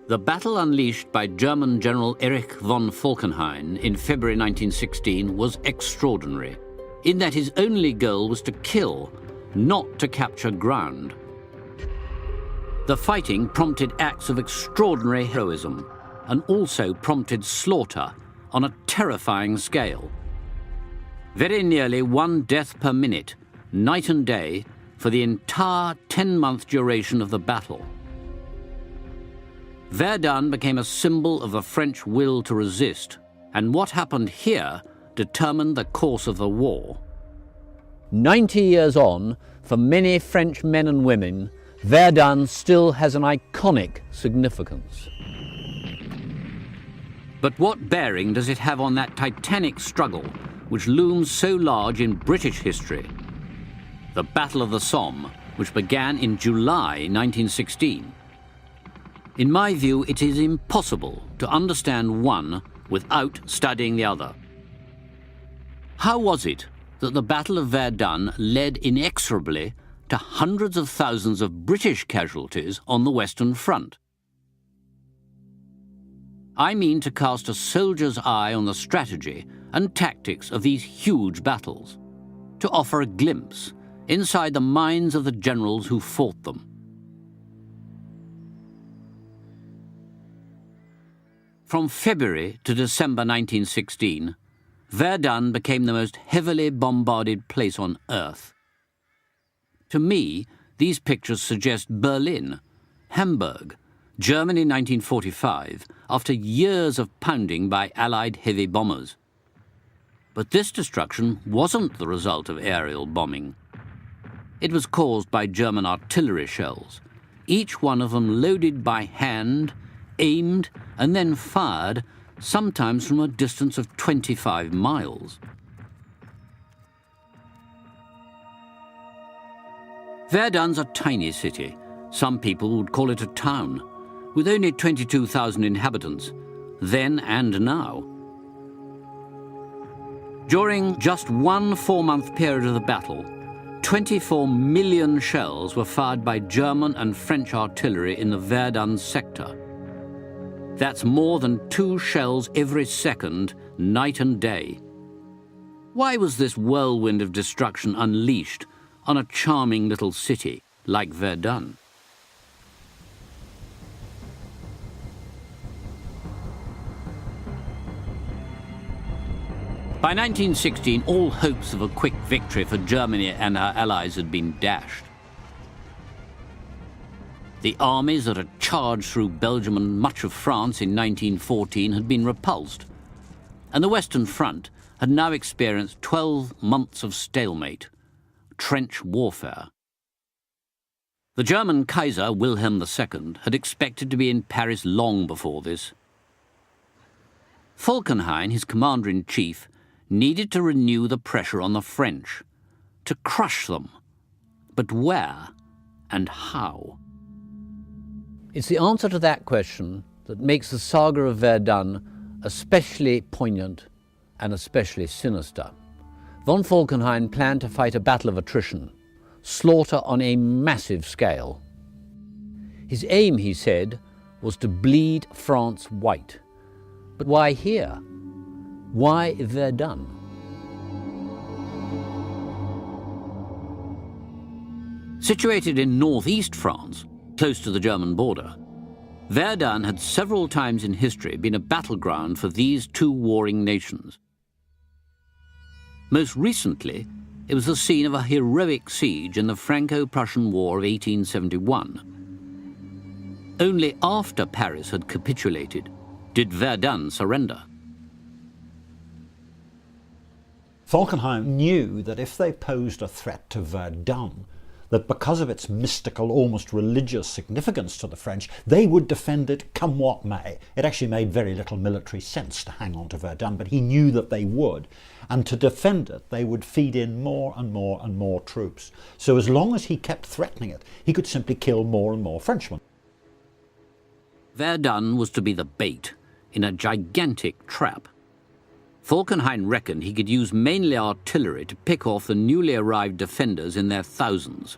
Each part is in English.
The battle unleashed by German General Erich von Falkenhayn in February 1916 was extraordinary, in that his only goal was to kill, not to capture ground. The fighting prompted acts of extraordinary heroism and also prompted slaughter on a terrifying scale. Very nearly 1 death per minute, night and day, for the entire 10-month duration of the battle. Verdun became a symbol of the French will to resist, and what happened here determined the course of the war. 90 years on, for many French men and women, Verdun still has an iconic significance. But what bearing does it have on that titanic struggle which looms so large in British history? The Battle of the Somme, which began in July 1916. In my view, it is impossible to understand one without studying the other. How was it that the Battle of Verdun led inexorably to hundreds of thousands of British casualties on the Western Front? I mean to cast a soldier's eye on the strategy and tactics of these huge battles, to offer a glimpse inside the minds of the generals who fought them. From February to December 1916, Verdun became the most heavily bombarded place on earth. To me, these pictures suggest Berlin, Hamburg, Germany 1945, after years of pounding by Allied heavy bombers. But this destruction wasn't the result of aerial bombing. It was caused by German artillery shells, each one of them loaded by hand, aimed and then fired, sometimes from a distance of 25 miles. Verdun's a tiny city. Some people would call it a town, with only 22,000 inhabitants, then and now. During just one 4-month period of the battle, 24 million shells were fired by German and French artillery in the Verdun sector. That's more than 2 shells every second, night and day. Why was this whirlwind of destruction unleashed on a charming little city like Verdun? By 1916, all hopes of a quick victory for Germany and her allies had been dashed. The armies that had charged through Belgium and much of France in 1914 had been repulsed, and the Western Front had now experienced 12 months of stalemate, trench warfare. The German Kaiser, Wilhelm II, had expected to be in Paris long before this. Falkenhayn, his commander-in-chief, needed to renew the pressure on the French, to crush them. But where and how? It's the answer to that question that makes the saga of Verdun especially poignant and especially sinister. Von Falkenhayn planned to fight a battle of attrition, slaughter on a massive scale. His aim, he said, was to bleed France white. But why here? Why Verdun? Situated in northeast France, close to the German border, Verdun had several times in history been a battleground for these two warring nations. Most recently, it was the scene of a heroic siege in the Franco-Prussian War of 1871. Only after Paris had capitulated did Verdun surrender. Falkenhayn knew that if they posed a threat to Verdun, that because of its mystical, almost religious significance to the French, they would defend it come what may. It actually made very little military sense to hang on to Verdun, but he knew that they would. And to defend it, they would feed in more and more and more troops. So as long as he kept threatening it, he could simply kill more and more Frenchmen. Verdun was to be the bait in a gigantic trap. Falkenhayn reckoned he could use mainly artillery to pick off the newly arrived defenders in their thousands.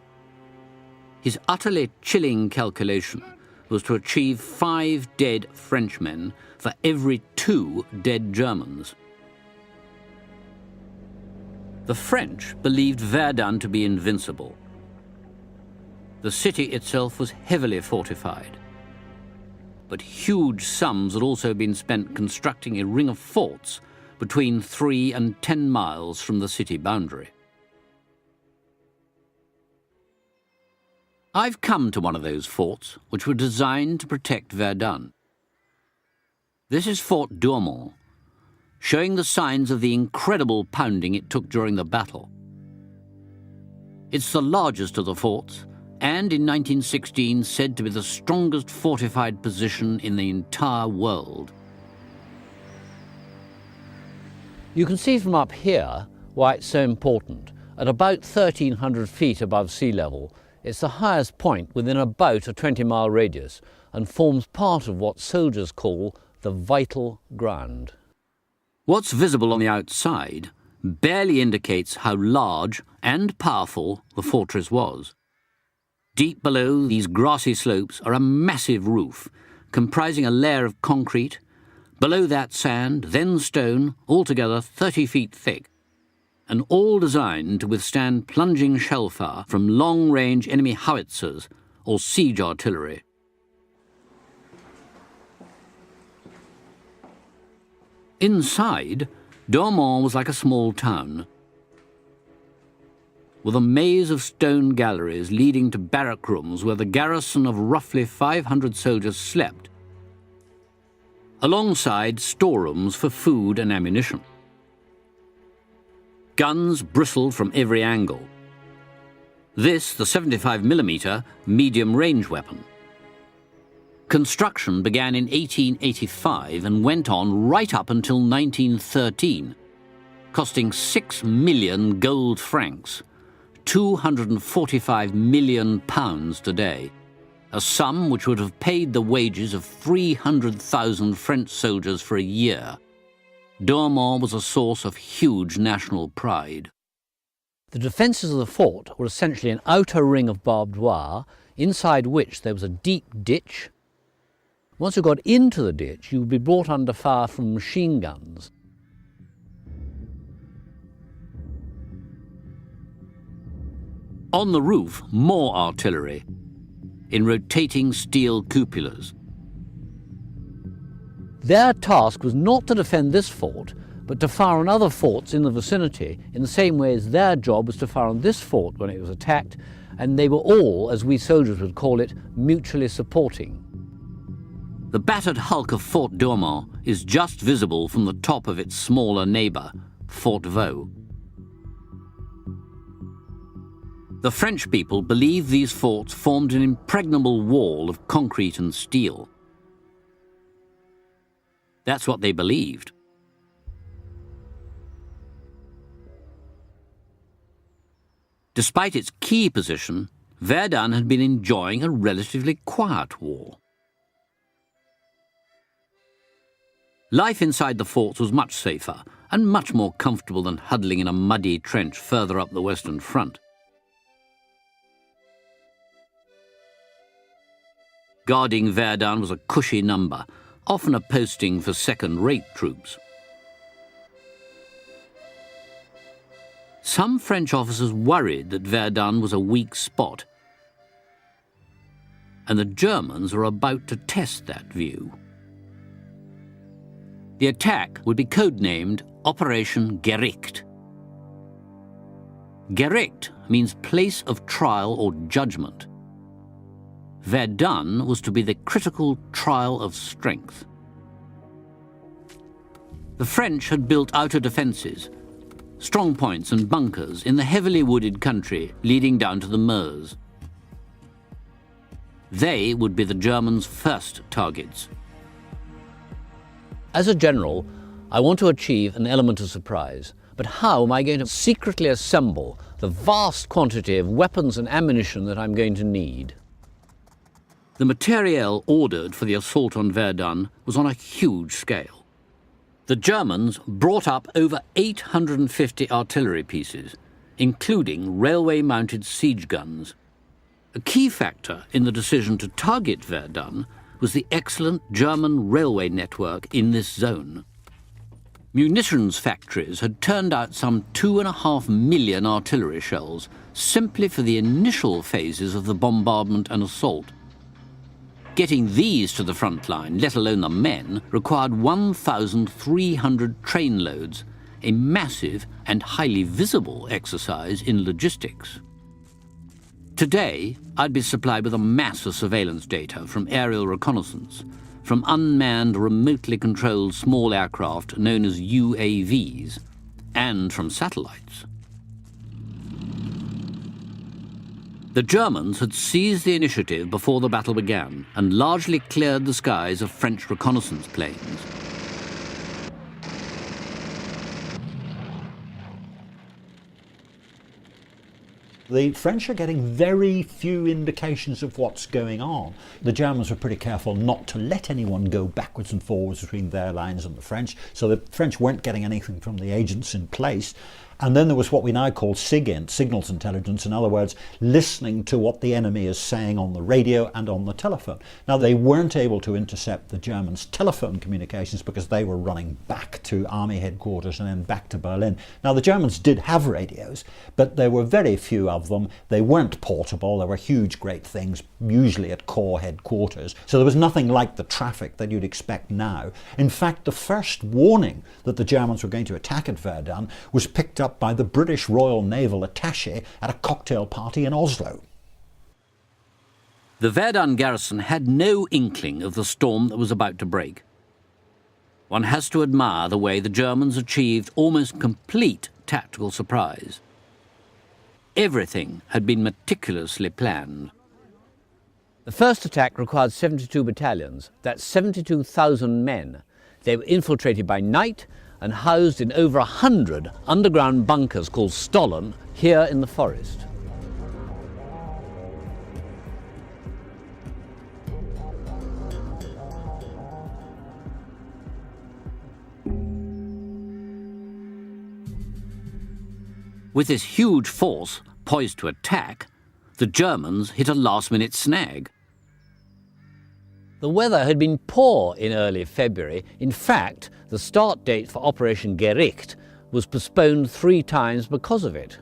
His utterly chilling calculation was to achieve 5 dead Frenchmen for every 2 dead Germans. The French believed Verdun to be invincible. The city itself was heavily fortified, but huge sums had also been spent constructing a ring of forts between 3 and 10 miles from the city boundary. I've come to one of those forts, which were designed to protect Verdun. This is Fort Douaumont, showing the signs of the incredible pounding it took during the battle. It's the largest of the forts, and in 1916 said to be the strongest fortified position in the entire world. You can see from up here why it's so important. At about 1,300 feet above sea level, it's the highest point within about a 20-mile radius and forms part of what soldiers call the vital ground. What's visible on the outside barely indicates how large and powerful the fortress was. Deep below these grassy slopes are a massive roof, comprising a layer of concrete, below that sand, then stone, altogether 30 feet thick, and all designed to withstand plunging shellfire from long-range enemy howitzers or siege artillery. Inside, Douaumont was like a small town, with a maze of stone galleries leading to barrack rooms where the garrison of roughly 500 soldiers slept, alongside storerooms for food and ammunition. Guns bristled from every angle. This, the 75mm medium-range weapon. Construction began in 1885 and went on right up until 1913, costing 6 million gold francs, 245 million pounds today, a sum which would have paid the wages of 300,000 French soldiers for a year. Douaumont was a source of huge national pride. The defences of the fort were essentially an outer ring of barbed wire, inside which there was a deep ditch. Once you got into the ditch, you would be brought under fire from machine guns. On the roof, more artillery, in rotating steel cupolas. Their task was not to defend this fort, but to fire on other forts in the vicinity in the same way as their job was to fire on this fort when it was attacked, and they were all, as we soldiers would call it, mutually supporting. The battered hulk of Fort Douaumont is just visible from the top of its smaller neighbour, Fort Vaux. The French people believed these forts formed an impregnable wall of concrete and steel. That's what they believed. Despite its key position, Verdun had been enjoying a relatively quiet war. Life inside the forts was much safer and much more comfortable than huddling in a muddy trench further up the Western Front. Guarding Verdun was a cushy number, often a posting for second-rate troops. Some French officers worried that Verdun was a weak spot, and the Germans were about to test that view. The attack would be codenamed Operation Gericht. Gericht means place of trial or judgment. Verdun was to be the critical trial of strength. The French had built outer defences, strong points and bunkers in the heavily wooded country leading down to the Meuse. They would be the Germans' first targets. As a general, I want to achieve an element of surprise, but how am I going to secretly assemble the vast quantity of weapons and ammunition that I'm going to need? The materiel ordered for the assault on Verdun was on a huge scale. The Germans brought up over 850 artillery pieces, including railway-mounted siege guns, A key factor in the decision to target Verdun was the excellent German railway network in this zone. Munitions factories had turned out some 2.5 million artillery shells simply for the initial phases of the bombardment and assault. Getting these to the front line, let alone the men, required 1,300 train loads, a massive and highly visible exercise in logistics. Today, I'd be supplied with a mass of surveillance data from aerial reconnaissance, from unmanned, remotely controlled small aircraft known as UAVs, and from satellites. The Germans had seized the initiative before the battle began and largely cleared the skies of French reconnaissance planes. The French are getting very few indications of what's going on. The Germans were pretty careful not to let anyone go backwards and forwards between their lines and the French, so the French weren't getting anything from the agents in place. And then there was what we now call SIGINT, signals intelligence, in other words, listening to what the enemy is saying on the radio and on the telephone. Now, they weren't able to intercept the Germans' telephone communications because they were running back to army headquarters and then back to Berlin. Now, the Germans did have radios, but there were very few of them. They weren't portable. There were huge, great things, usually at corps headquarters. So there was nothing like the traffic that you'd expect now. In fact, the first warning that the Germans were going to attack at Verdun was picked up by the British Royal Naval Attaché at a cocktail party in Oslo. The Verdun garrison had no inkling of the storm that was about to break. One has to admire the way the Germans achieved almost complete tactical surprise. Everything had been meticulously planned. The first attack required 72 battalions, that's 72,000 men. They were infiltrated by night and housed in over 100 underground bunkers called Stollen here in the forest. With this huge force poised to attack, the Germans hit a last-minute snag. The weather had been poor in early February. In fact, the start date for Operation Gericht was postponed 3 times because of it.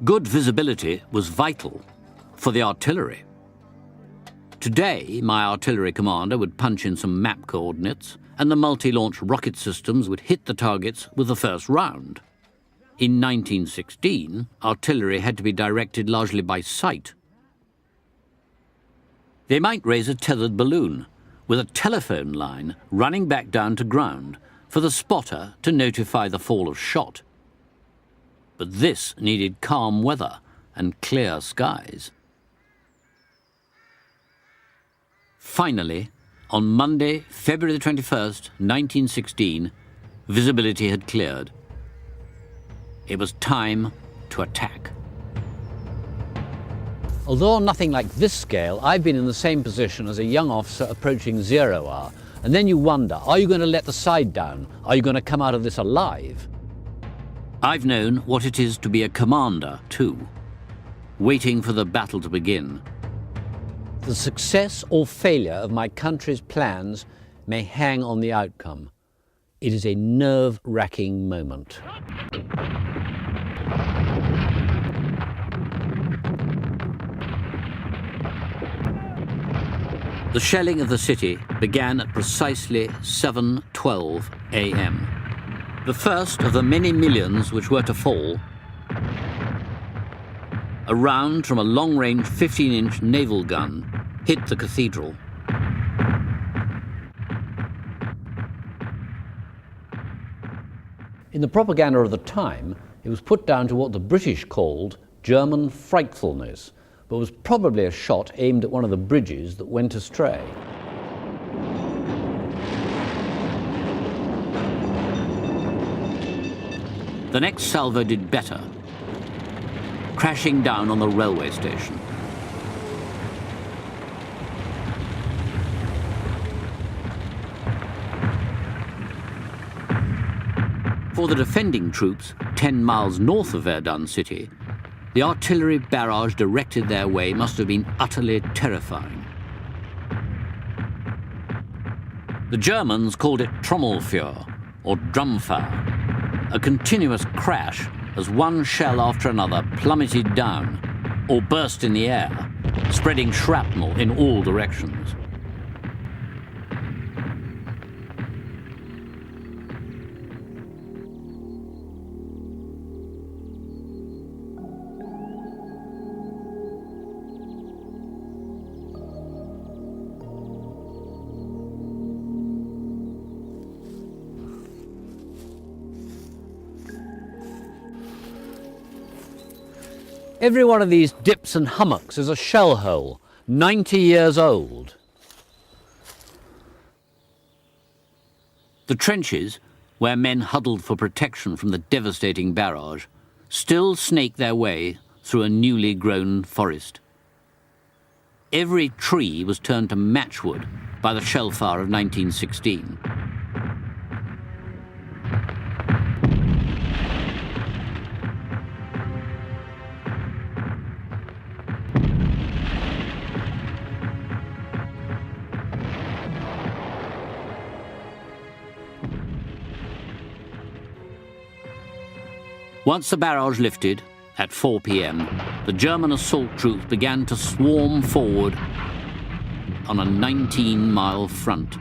Good visibility was vital for the artillery. Today, my artillery commander would punch in some map coordinates and the multi-launch rocket systems would hit the targets with the first round. In 1916, artillery had to be directed largely by sight. They might raise a tethered balloon with a telephone line running back down to ground for the spotter to notify the fall of shot. But this needed calm weather and clear skies. Finally, on Monday, February 21st, 1916, visibility had cleared. It was time to attack. Although on nothing like this scale, I've been in the same position as a young officer approaching 0 hour. And then you wonder, are you going to let the side down? Are you going to come out of this alive? I've known what it is to be a commander, too, waiting for the battle to begin. The success or failure of my country's plans may hang on the outcome. It is a nerve-wracking moment. The shelling of the city began at precisely 7:12 a.m. The first of the many millions which were to fall. A round from a long-range 15-inch naval gun hit the cathedral. In the propaganda of the time, it was put down to what the British called German frightfulness, but was probably a shot aimed at one of the bridges that went astray. The next salvo did better, crashing down on the railway station. For the defending troops 10 miles north of Verdun city, The artillery barrage directed their way must have been utterly terrifying. The Germans called it Trommelfeuer, or drumfire, a continuous crash as one shell after another plummeted down or burst in the air, spreading shrapnel in all directions. Every one of these dips and hummocks is a shell hole, 90 years old. The trenches, where men huddled for protection from the devastating barrage, still snake their way through a newly grown forest. Every tree was turned to matchwood by the shell fire of 1916. Once the barrage lifted, at 4 p.m, the German assault troops began to swarm forward on a 19-mile front.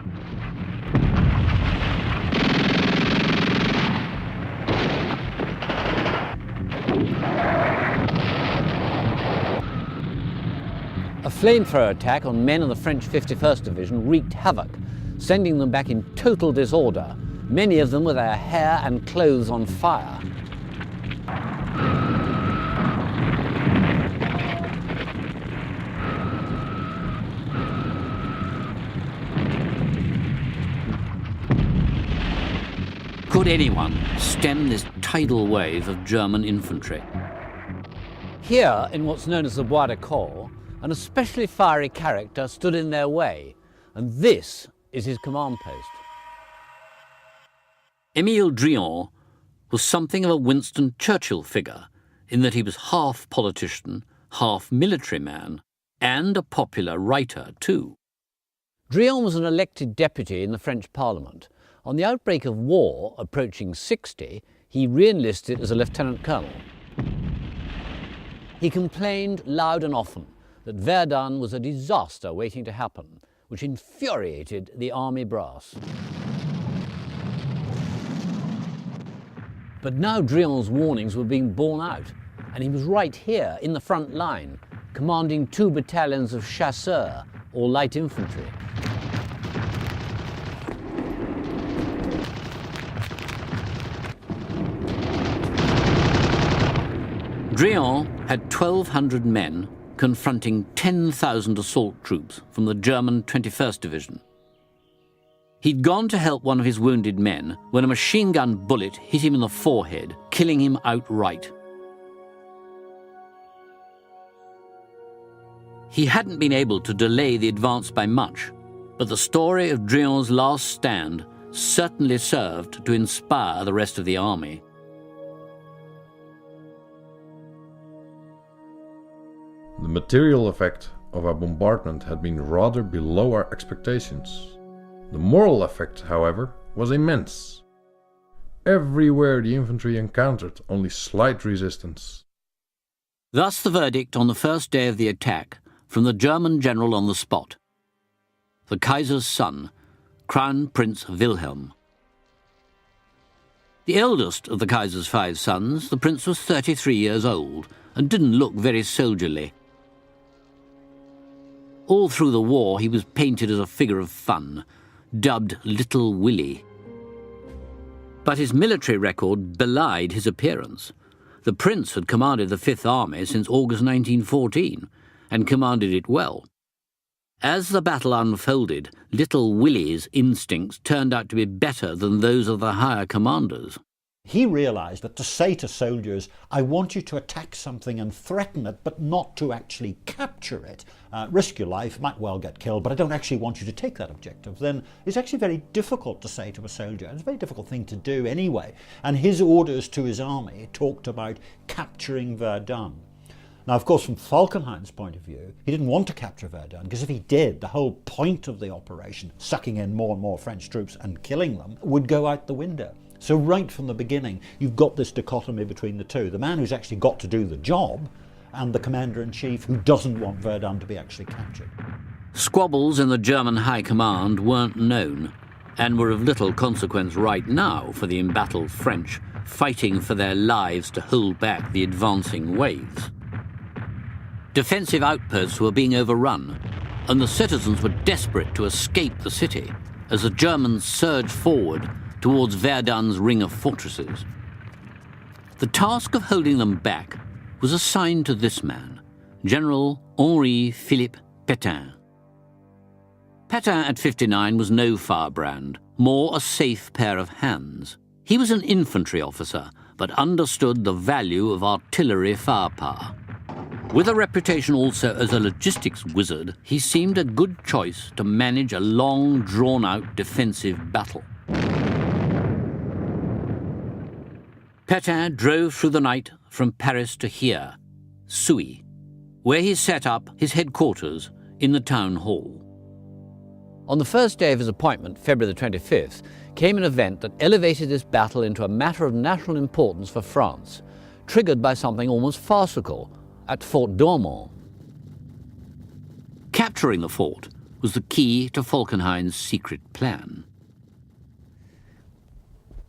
A flamethrower attack on men of the French 51st Division wreaked havoc, sending them back in total disorder, many of them with their hair and clothes on fire. Could anyone stem this tidal wave of German infantry? Here, in what's known as the Bois de Corps, an especially fiery character stood in their way, and this is his command post. Émile Drian was something of a Winston Churchill figure, in that he was half politician, half military man, and a popular writer too. Drian was an elected deputy in the French Parliament. On the outbreak of war, approaching 60, he re-enlisted as a lieutenant colonel. He complained loud and often that Verdun was a disaster waiting to happen, which infuriated the army brass. But now Drian's warnings were being borne out, and he was right here in the front line, commanding 2 battalions of chasseurs, or light infantry. Drian had 1,200 men confronting 10,000 assault troops from the German 21st Division. He'd gone to help one of his wounded men when a machine gun bullet hit him in the forehead, killing him outright. He hadn't been able to delay the advance by much, but the story of Drian's last stand certainly served to inspire the rest of the army. The material effect of our bombardment had been rather below our expectations. The moral effect, however, was immense. Everywhere the infantry encountered only slight resistance. Thus the verdict on the first day of the attack from the German general on the spot, the Kaiser's son, Crown Prince Wilhelm. The eldest of the Kaiser's 5 sons, the prince was 33 years old and didn't look very soldierly. All through the war he was painted as a figure of fun, dubbed Little Willie. But his military record belied his appearance. The prince had commanded the Fifth Army since August 1914, and commanded it well. As the battle unfolded, Little Willie's instincts turned out to be better than those of the higher commanders. He realised that to say to soldiers, I want you to attack something and threaten it, but not to actually capture it, risk your life, might well get killed, but I don't actually want you to take that objective, then it's actually very difficult to say to a soldier. It's a very difficult thing to do anyway. And his orders to his army talked about capturing Verdun. Now, of course, from Falkenhayn's point of view, he didn't want to capture Verdun, because if he did, the whole point of the operation, sucking in more and more French troops and killing them, would go out the window. So right from the beginning, you've got this dichotomy between the two. The man who's actually got to do the job, and the commander-in-chief who doesn't want Verdun to be actually captured. Squabbles in the German High Command weren't known, and were of little consequence right now for the embattled French, fighting for their lives to hold back the advancing waves. Defensive outposts were being overrun, and the citizens were desperate to escape the city as the Germans surged forward towards Verdun's ring of fortresses. The task of holding them back was assigned to this man, General Henri-Philippe Pétain. Pétain at 59 was no firebrand, more a safe pair of hands. He was an infantry officer, but understood the value of artillery firepower. With a reputation also as a logistics wizard, he seemed a good choice to manage a long, drawn-out defensive battle. Pétain drove through the night from Paris to here, Souilly, where he set up his headquarters in the town hall. On the first day of his appointment, February the 25th, came an event that elevated this battle into a matter of national importance for France, triggered by something almost farcical at Fort Douaumont. Capturing the fort was the key to Falkenhayn's secret plan.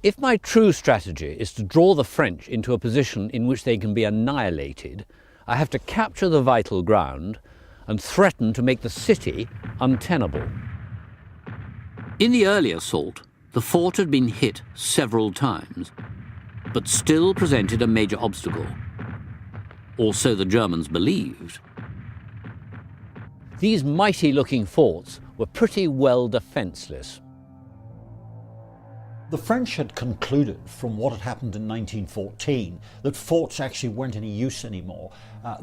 If my true strategy is to draw the French into a position in which they can be annihilated, I have to capture the vital ground and threaten to make the city untenable. In the early assault, the fort had been hit several times, but still presented a major obstacle. Or so the Germans believed. These mighty-looking forts were pretty well defenceless. The French had concluded from what had happened in 1914 that forts actually weren't any use anymore.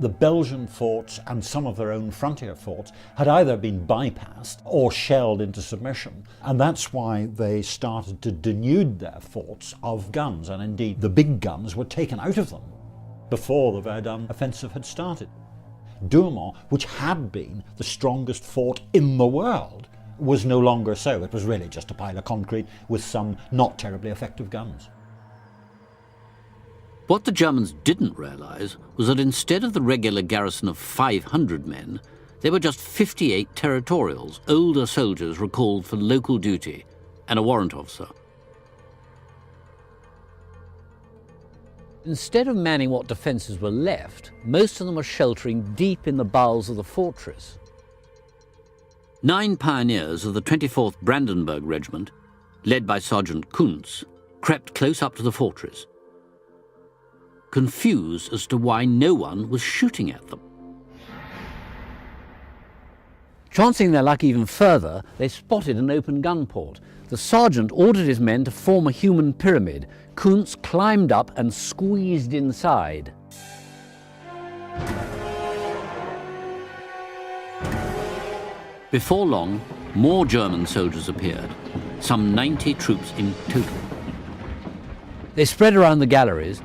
The Belgian forts and some of their own frontier forts had either been bypassed or shelled into submission, and that's why they started to denude their forts of guns, and indeed the big guns were taken out of them before the Verdun offensive had started. Douaumont, which had been the strongest fort in the world, was no longer so. It was really just a pile of concrete with some not terribly effective guns. What the Germans didn't realize was that instead of the regular garrison of 500 men, there were just 58 territorials, older soldiers recalled for local duty, and a warrant officer. Instead of manning what defences were left, most of them were sheltering deep in the bowels of the fortress. 9 pioneers of the 24th Brandenburg Regiment, led by Sergeant Kuntz, crept close up to the fortress, confused as to why no one was shooting at them. Chancing their luck even further, they spotted an open gun port. The sergeant ordered his men to form a human pyramid. Kuntz climbed up and squeezed inside. Before long, more German soldiers appeared, some 90 troops in total. They spread around the galleries,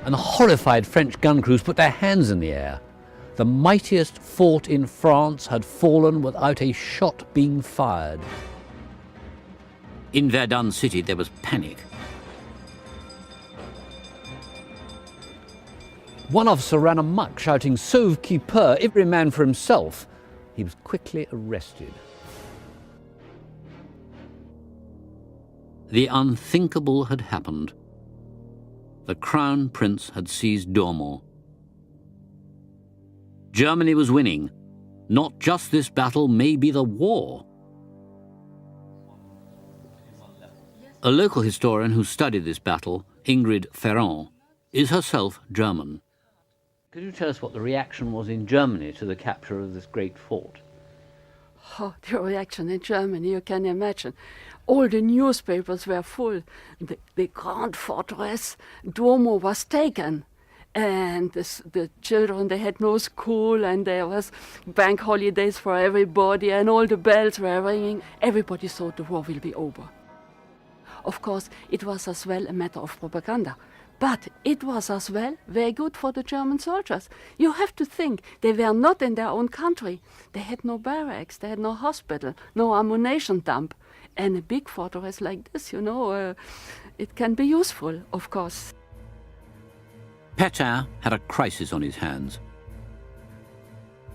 and the horrified French gun crews put their hands in the air. The mightiest fort in France had fallen without a shot being fired. In Verdun city, there was panic. One officer ran amok, shouting, "Sauve qui peut, every man for himself." He was quickly arrested. The unthinkable had happened. The Crown Prince had seized Douaumont. Germany was winning. Not just this battle, maybe the war. A local historian who studied this battle, Ingrid Ferrand, is herself German. Could you tell us what the reaction was in Germany to the capture of this great fort? Oh, the reaction in Germany, you can imagine. All the newspapers were full. The Grand Fortress, Douaumont was taken. And the children, they had no school, and there was bank holidays for everybody, and all the bells were ringing. Everybody thought the war will be over. Of course, it was as well a matter of propaganda, But it was as well very good for the German soldiers. You have to think, they were not in their own country. They had no barracks, they had no hospital, no ammunition dump. And a big fortress like this, it can be useful, of course. Pétain had a crisis on his hands.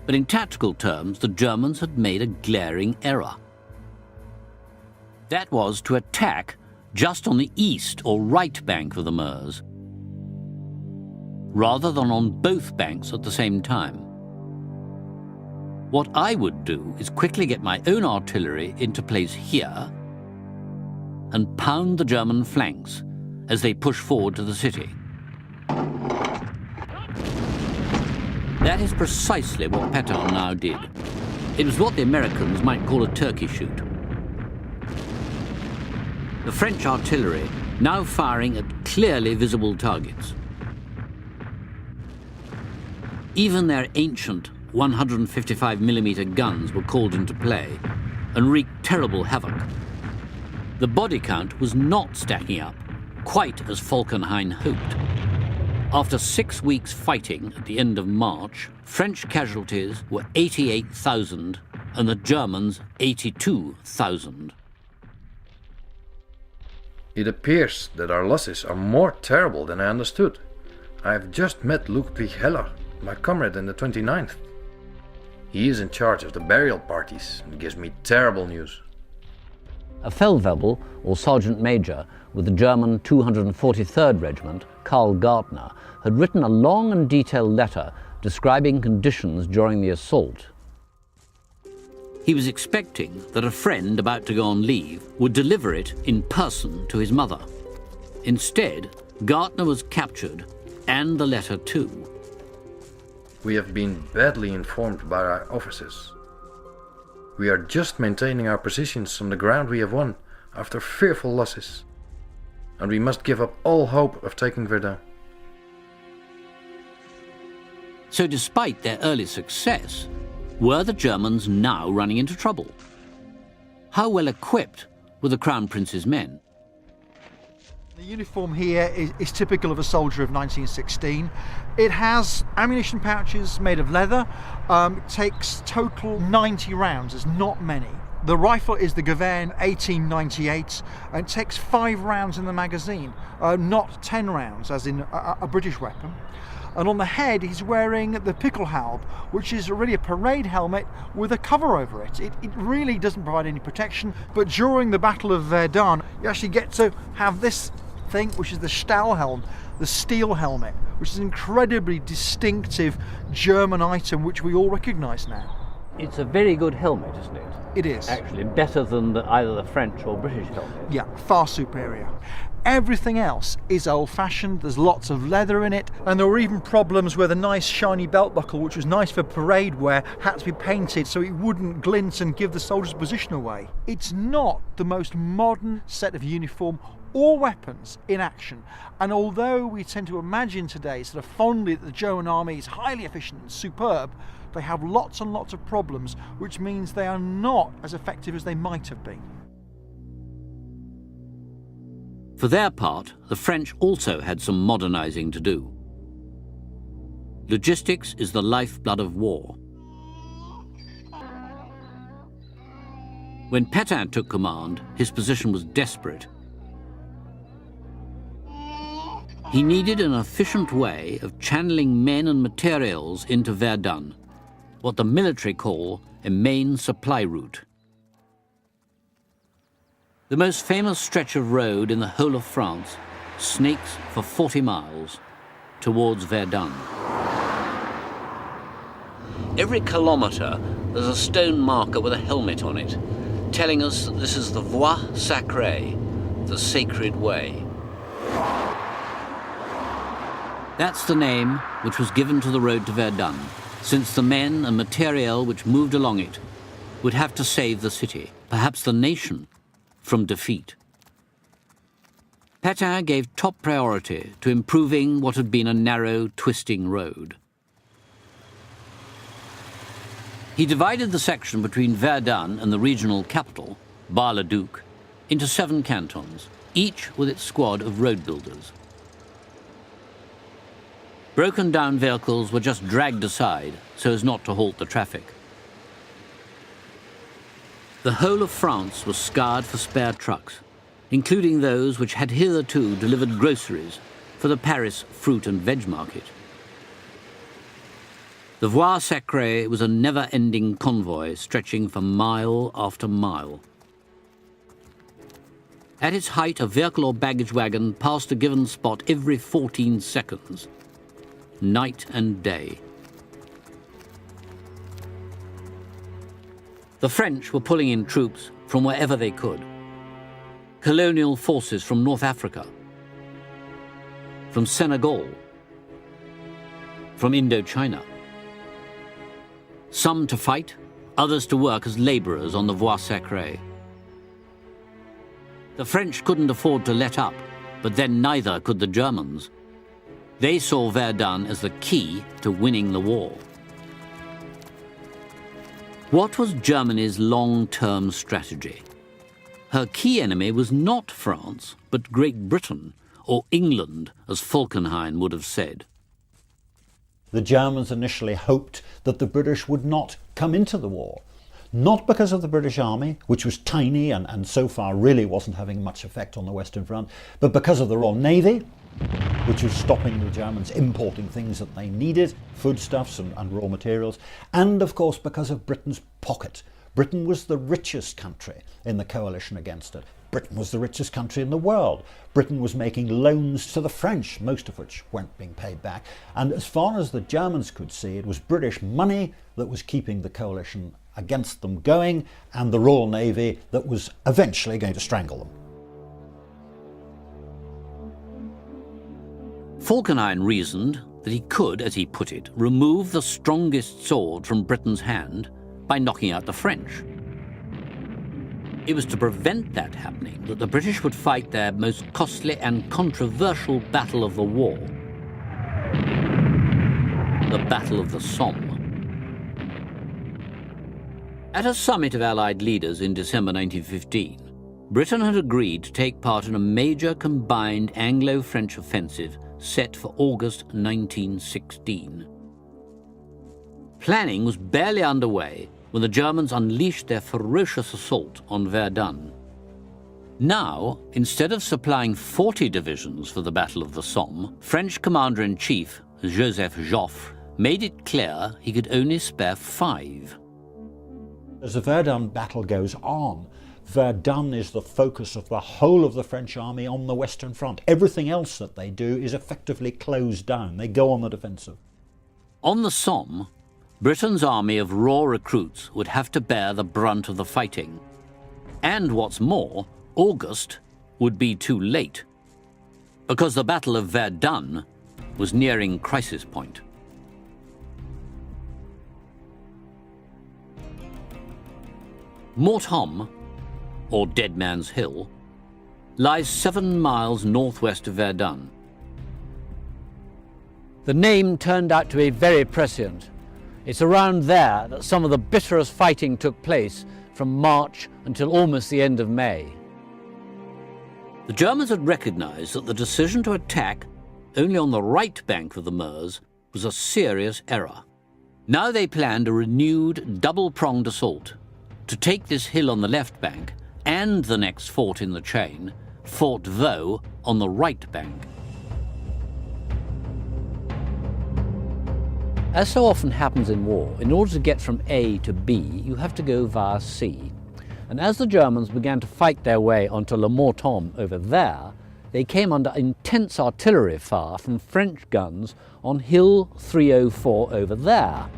But in tactical terms, the Germans had made a glaring error. That was to attack just on the east or right bank of the Meuse, rather than on both banks at the same time. What I would do is quickly get my own artillery into place here and pound the German flanks as they push forward to the city. That is precisely what Pétain now did. It was what the Americans might call a turkey shoot. The French artillery now firing at clearly visible targets. Even their ancient 155mm guns were called into play and wreaked terrible havoc. The body count was not stacking up quite as Falkenhayn hoped. After 6 weeks fighting at the end of March, French casualties were 88,000 and the Germans 82,000. It appears that our losses are more terrible than I understood. I have just met Ludwig Heller, my comrade in the 29th. He is in charge of the burial parties and gives me terrible news. A Feldwebel, or sergeant major, with the German 243rd Regiment, Karl Gartner, had written a long and detailed letter describing conditions during the assault. He was expecting that a friend about to go on leave would deliver it in person to his mother. Instead, Gartner was captured, and the letter too. We have been badly informed by our officers. We are just maintaining our positions on the ground we have won after fearful losses, and we must give up all hope of taking Verdun. So despite their early success, were the Germans now running into trouble? How well equipped were the Crown Prince's men? The uniform here is typical of a soldier of 1916. It has ammunition pouches made of leather. It takes total 90 rounds, there's not many. The rifle is the Gavin 1898 and it takes 5 rounds in the magazine, not 10 rounds as in a British weapon. And on the head he's wearing the Pickelhaube, which is really a parade helmet with a cover over it. It really doesn't provide any protection, but during the Battle of Verdun you actually get to have this thing, which is the Stahlhelm, the steel helmet, which is an incredibly distinctive German item which we all recognise now. It's a very good helmet, isn't it? It is. Actually, better than either the French or British helmet. Yeah, far superior. Everything else is old-fashioned, there's lots of leather in it, and there were even problems where the nice shiny belt buckle, which was nice for parade wear, had to be painted so it wouldn't glint and give the soldier's position away. It's not the most modern set of uniform or weapons in action, and although we tend to imagine today sort of fondly that the German army is highly efficient and superb, they have lots and lots of problems, which means they are not as effective as they might have been. For their part, the French also had some modernising to do. Logistics is the lifeblood of war. When Pétain took command, his position was desperate. He needed an efficient way of channeling men and materials into Verdun, what the military call a main supply route. The most famous stretch of road in the whole of France snakes for 40 miles towards Verdun. Every kilometre there's a stone marker with a helmet on it, telling us that this is the Voie Sacrée, the sacred way. That's the name which was given to the road to Verdun, since the men and material which moved along it would have to save the city, perhaps the nation, from defeat. Pétain gave top priority to improving what had been a narrow, twisting road. He divided the section between Verdun and the regional capital, Bar-le-Duc, into 7 cantons, each with its squad of road builders. Broken down vehicles were just dragged aside so as not to halt the traffic. The whole of France was scoured for spare trucks, including those which had hitherto delivered groceries for the Paris fruit and veg market. The Voie Sacrée was a never-ending convoy stretching for mile after mile. At its height, a vehicle or baggage wagon passed a given spot every 14 seconds, night and day. The French were pulling in troops from wherever they could. Colonial forces from North Africa, from Senegal, from Indochina. Some to fight, others to work as labourers on the Voie Sacrée. The French couldn't afford to let up, but then neither could the Germans. They saw Verdun as the key to winning the war. What was Germany's long-term strategy? Her key enemy was not France, but Great Britain, or England, as Falkenhayn would have said. The Germans initially hoped that the British would not come into the war. Not because of the British Army, which was tiny and so far really wasn't having much effect on the Western Front, but because of the Royal Navy, which was stopping the Germans importing things that they needed, foodstuffs and raw materials, and of course because of Britain's pocket. Britain was the richest country in the coalition against it. Britain was the richest country in the world. Britain was making loans to the French, most of which weren't being paid back. And as far as the Germans could see, it was British money that was keeping the coalition against them going, and the Royal Navy that was eventually going to strangle them. Falkenhayn reasoned that he could, as he put it, remove the strongest sword from Britain's hand by knocking out the French. It was to prevent that happening that the British would fight their most costly and controversial battle of the war, the Battle of the Somme. At a summit of Allied leaders in December 1915, Britain had agreed to take part in a major combined Anglo-French offensive set for August 1916. Planning was barely underway when the Germans unleashed their ferocious assault on Verdun. Now, instead of supplying 40 divisions for the Battle of the Somme, French Commander-in-Chief Joseph Joffre made it clear he could only spare 5. As the Verdun battle goes on, Verdun is the focus of the whole of the French army on the Western Front. Everything else that they do is effectively closed down. They go on the defensive. On the Somme, Britain's army of raw recruits would have to bear the brunt of the fighting. And what's more, August would be too late, because the Battle of Verdun was nearing crisis point. Morthomme, or Dead Man's Hill, lies 7 miles northwest of Verdun. The name turned out to be very prescient. It's around there that some of the bitterest fighting took place from March until almost the end of May. The Germans had recognized that the decision to attack only on the right bank of the Meuse was a serious error. Now they planned a renewed double-pronged assault to take this hill on the left bank and the next fort in the chain, Fort Vaux, on the right bank. As so often happens in war, in order to get from A to B, you have to go via C. And as the Germans began to fight their way onto Le Mortagne over there, they came under intense artillery fire from French guns on Hill 304 over there.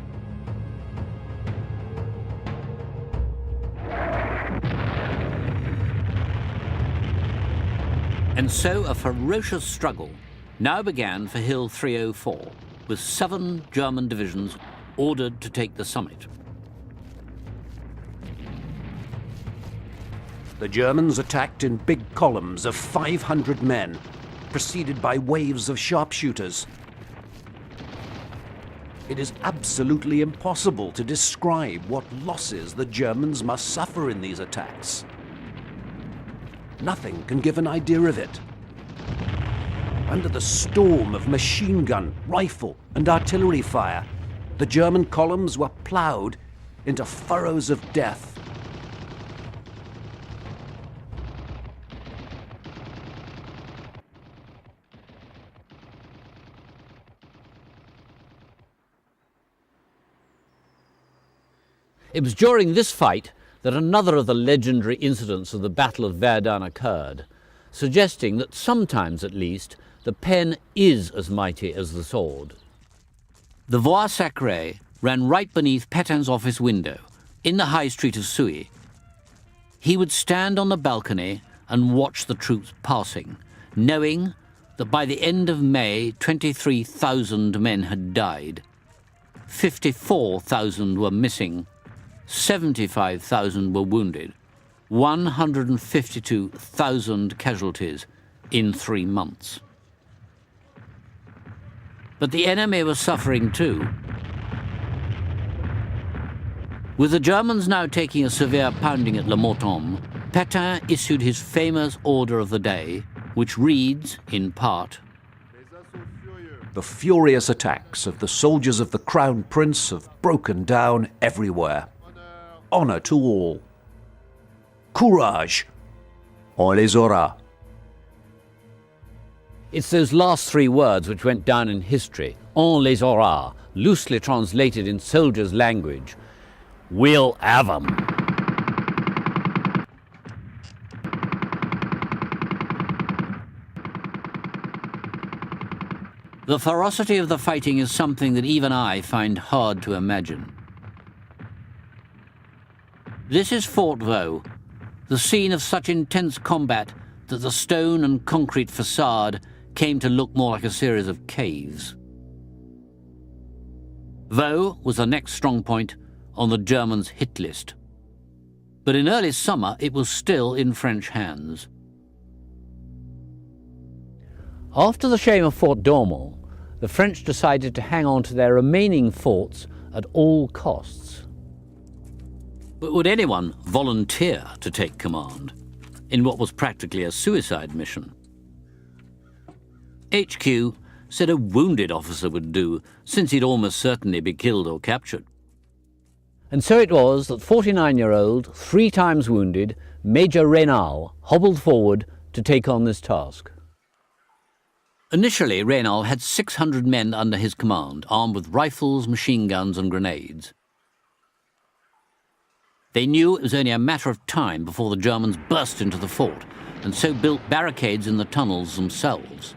And so a ferocious struggle now began for Hill 304, with 7 German divisions ordered to take the summit. The Germans attacked in big columns of 500 men, preceded by waves of sharpshooters. It is absolutely impossible to describe what losses the Germans must suffer in these attacks. Nothing can give an idea of it. Under the storm of machine gun, rifle, and artillery fire, the German columns were ploughed into furrows of death. It was during this fight that another of the legendary incidents of the Battle of Verdun occurred, suggesting that sometimes at least the pen is as mighty as the sword. The Voie Sacrée ran right beneath Pétain's office window in the high street of Souilly. He would stand on the balcony and watch the troops passing, knowing that by the end of May 23,000 men had died, 54,000 were missing, 75,000 were wounded, 152,000 casualties in 3 months. But the enemy was suffering too. With the Germans now taking a severe pounding at Le Morton, Pétain issued his famous order of the day, which reads, in part, The furious attacks of the soldiers of the Crown Prince have broken down everywhere. Honour to all. Courage. On les aura. It's those last 3 words which went down in history, on les aura, loosely translated in soldiers' language. We'll have 'em. The ferocity of the fighting is something that even I find hard to imagine. This is Fort Vaux, the scene of such intense combat that the stone and concrete facade came to look more like a series of caves. Vaux was the next strong point on the Germans' hit list. But in early summer it was still in French hands. After the shame of Fort d'Ormont, the French decided to hang on to their remaining forts at all costs. But would anyone volunteer to take command in what was practically a suicide mission? HQ said a wounded officer would do, since he'd almost certainly be killed or captured. And so it was that 49-year-old, 3 times wounded, Major Raynal hobbled forward to take on this task. Initially, Raynal had 600 men under his command, armed with rifles, machine guns and grenades. They knew it was only a matter of time before the Germans burst into the fort, and so built barricades in the tunnels themselves.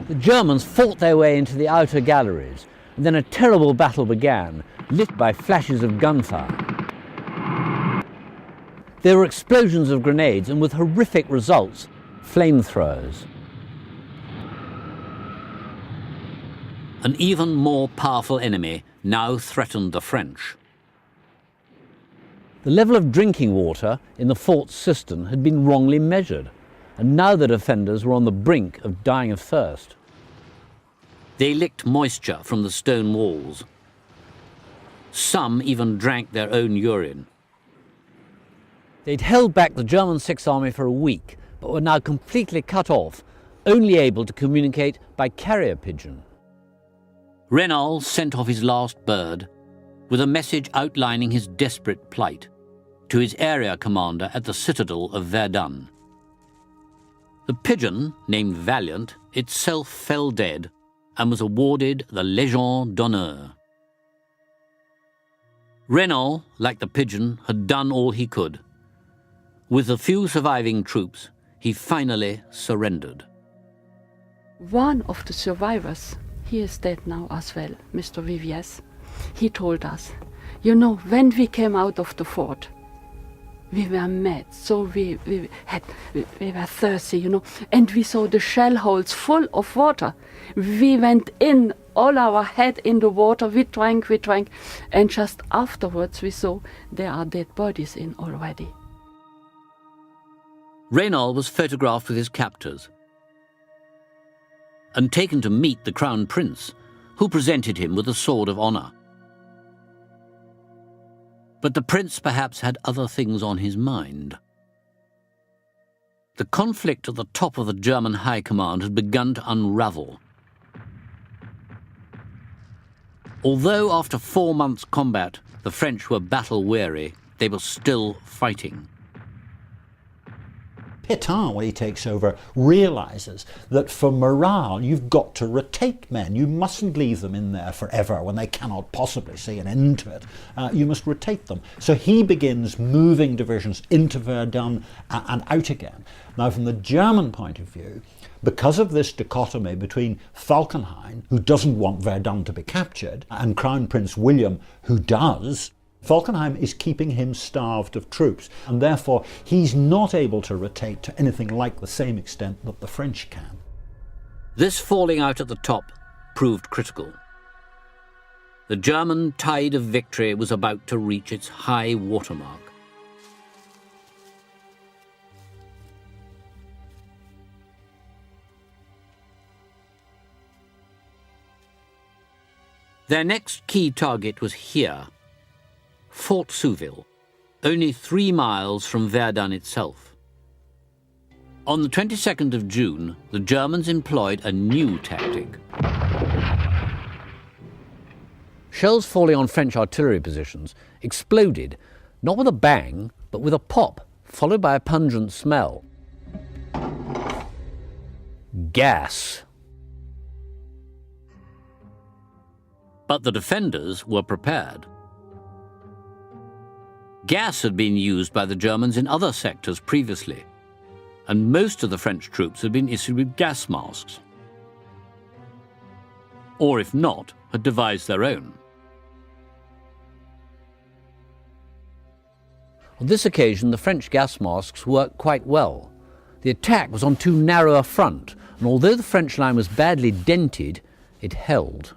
The Germans fought their way into the outer galleries, and then a terrible battle began, lit by flashes of gunfire. There were explosions of grenades, and with horrific results, flamethrowers. An even more powerful enemy now threatened the French. The level of drinking water in the fort's cistern had been wrongly measured, and now the defenders were on the brink of dying of thirst. They licked moisture from the stone walls. Some even drank their own urine. They'd held back the German Sixth Army for a week, but were now completely cut off, only able to communicate by carrier pigeon. Raynal sent off his last bird with a message outlining his desperate plight to his area commander at the citadel of Verdun. The pigeon, named Valiant, itself fell dead and was awarded the Légion d'honneur. Raynal, like the pigeon, had done all he could. With the few surviving troops, he finally surrendered. One of the survivors, he is dead now as well, Mr. Viviers, he told us, you know, when we came out of the fort, we were mad, so we were thirsty, you know, and we saw the shell holes full of water. We went in, all our head in the water, we drank, and just afterwards we saw there are dead bodies in already. Raynal was photographed with his captors and taken to meet the Crown Prince, who presented him with a sword of honour. But the prince perhaps had other things on his mind. The conflict at the top of the German High Command had begun to unravel. Although after 4 months' combat the French were battle-weary, they were still fighting. Pétain, when he takes over, realises that for morale you've got to rotate men. You mustn't leave them in there forever when they cannot possibly see an end to it. You must rotate them. So he begins moving divisions into Verdun and out again. Now, from the German point of view, because of this dichotomy between Falkenhayn, who doesn't want Verdun to be captured, and Crown Prince William, who does, Falkenhayn is keeping him starved of troops, and therefore he's not able to rotate to anything like the same extent that the French can. This falling out at the top proved critical. The German tide of victory was about to reach its high watermark. Their next key target was here, Fort Souville, only 3 miles from Verdun itself. On the 22nd of June, the Germans employed a new tactic. Shells falling on French artillery positions exploded, not with a bang, but with a pop, followed by a pungent smell. Gas. But the defenders were prepared. Gas had been used by the Germans in other sectors previously, and most of the French troops had been issued with gas masks. Or if not, had devised their own. On this occasion, the French gas masks worked quite well. The attack was on too narrow a front, and although the French line was badly dented, it held.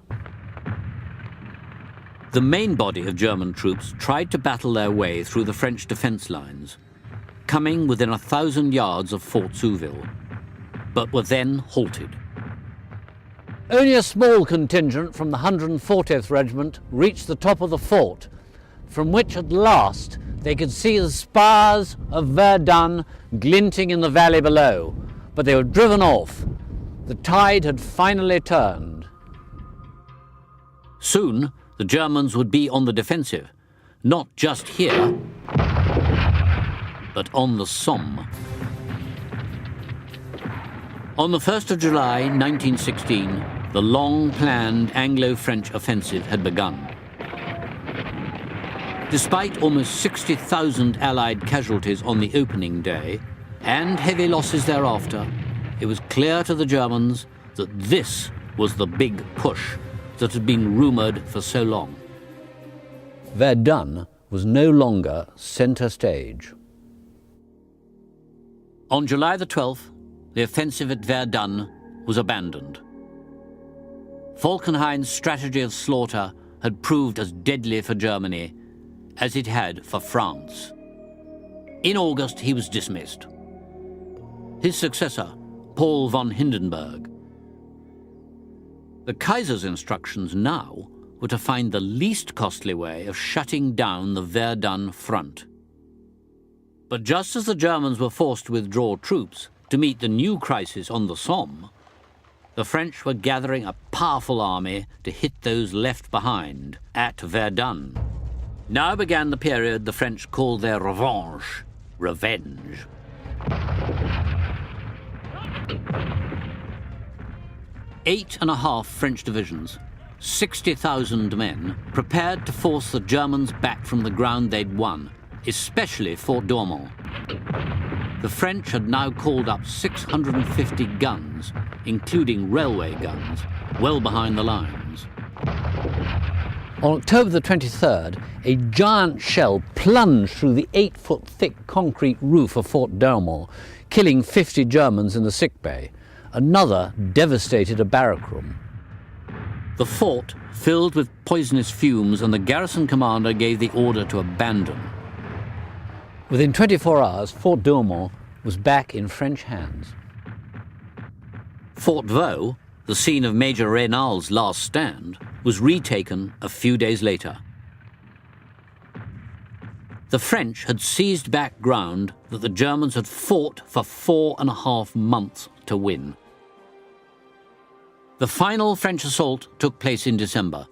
The main body of German troops tried to battle their way through the French defence lines, coming within 1,000 yards of Fort Souville, but were then halted. Only a small contingent from the 140th Regiment reached the top of the fort, from which at last they could see the spars of Verdun glinting in the valley below, but they were driven off. The tide had finally turned. Soon, the Germans would be on the defensive, not just here, but on the Somme. On the 1st of July 1916, the long-planned Anglo-French offensive had begun. Despite almost 60,000 Allied casualties on the opening day, and heavy losses thereafter, it was clear to the Germans that this was the big push that had been rumoured for so long. Verdun was no longer centre stage. On July the 12th, the offensive at Verdun was abandoned. Falkenhayn's strategy of slaughter had proved as deadly for Germany as it had for France. In August, he was dismissed. His successor, Paul von Hindenburg. The Kaiser's instructions now were to find the least costly way of shutting down the Verdun front. But just as the Germans were forced to withdraw troops to meet the new crisis on the Somme, the French were gathering a powerful army to hit those left behind at Verdun. Now began the period the French called their revanche, revenge. Eight and a half French divisions, 60,000 men, prepared to force the Germans back from the ground they'd won, especially Fort Douaumont. The French had now called up 650 guns, including railway guns, well behind the lines. On October the 23rd, a giant shell plunged through the 8-foot thick concrete roof of Fort Douaumont, killing 50 Germans in the sickbay. Another devastated a barrack room. The fort filled with poisonous fumes, and the garrison commander gave the order to abandon. Within 24 hours, Fort Douaumont was back in French hands. Fort Vaux, the scene of Major Raynal's last stand, was retaken a few days later. The French had seized back ground that the Germans had fought for 4.5 months to win. The final French assault took place in December.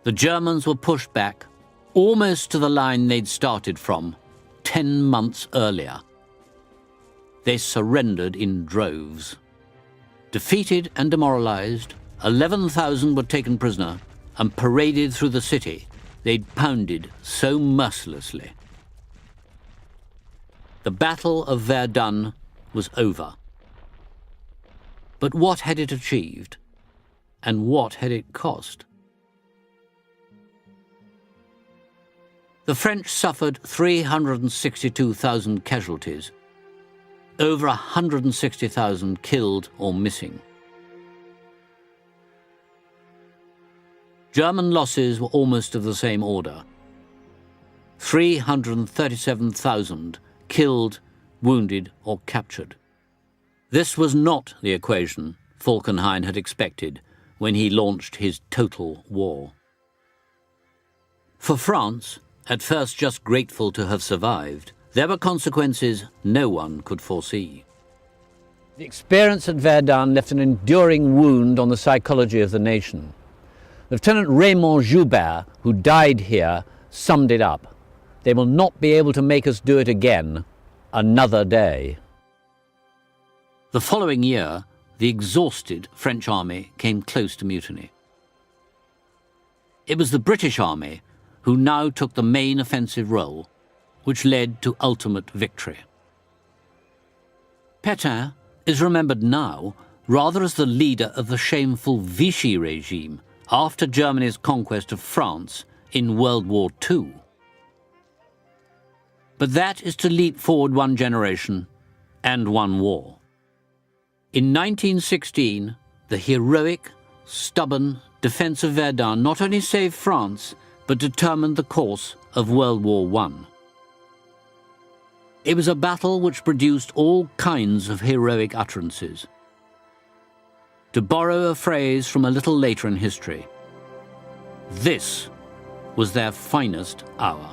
The Germans were pushed back almost to the line they'd started from 10 months earlier. They surrendered in droves. Defeated and demoralized, 11,000 were taken prisoner and paraded through the city they'd pounded so mercilessly. The Battle of Verdun was over. But what had it achieved? And what had it cost? The French suffered 362,000 casualties, over 160,000 killed or missing. German losses were almost of the same order. 337,000 killed, wounded or captured. This was not the equation Falkenhayn had expected when he launched his total war. For France, at first just grateful to have survived, there were consequences no one could foresee. The experience at Verdun left an enduring wound on the psychology of the nation. Lieutenant Raymond Joubert, who died here, summed it up. They will not be able to make us do it again another day. The following year, the exhausted French army came close to mutiny. It was the British army who now took the main offensive role, which led to ultimate victory. Pétain is remembered now rather as the leader of the shameful Vichy regime after Germany's conquest of France in World War II. But that is to leap forward one generation and one war. In 1916, the heroic, stubborn defense of Verdun not only saved France, but determined the course of World War I. It was a battle which produced all kinds of heroic utterances. To borrow a phrase from a little later in history, this was their finest hour.